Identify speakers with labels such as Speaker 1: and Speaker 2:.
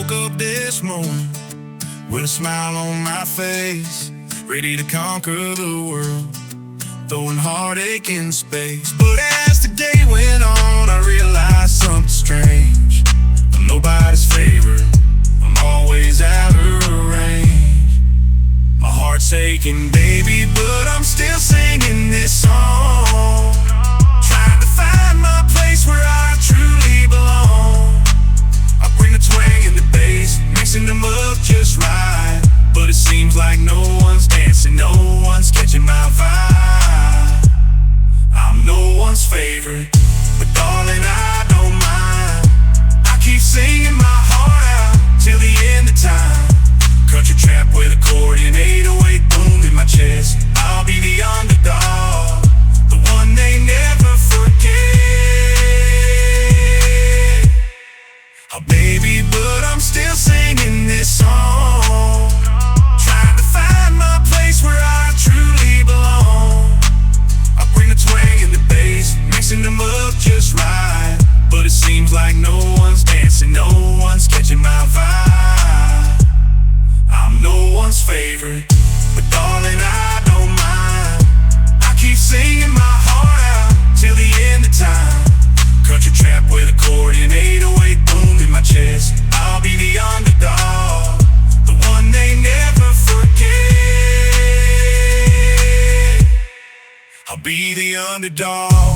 Speaker 1: woke up this morning with a smile on my face, ready to conquer the world, throwing heartache in space. But as the day went on, I realized something strange. I'm nobody's favorite, I'm always out of range. My heart's aching, baby, but I'm still singing this song, trying to find my place where I truly belong. I bring the twang and the bass, mixing them up just right, but it seems like no one's dancing, no one's catching my vibe. I'm no one's favorite, but darling, I don't mind. I keep singing my heart out till the end of time. Country trap with accordion, 808 boom in my chest. I'll be the underdog, the one they never forget. Oh baby, but I'm still singing this song, trying to find my place where I truly belong. I bring the twang and the bass, mixing them up just right, but it seems like no one's dancing, no one's catching my vibe. I'm no one's favorite, but darling, I don't mind. I keep singing my heart out till the end of time. Country trap with accordion, 808 boom in my chest. I'll be the underdog, the one they never forget. I'll be the underdog.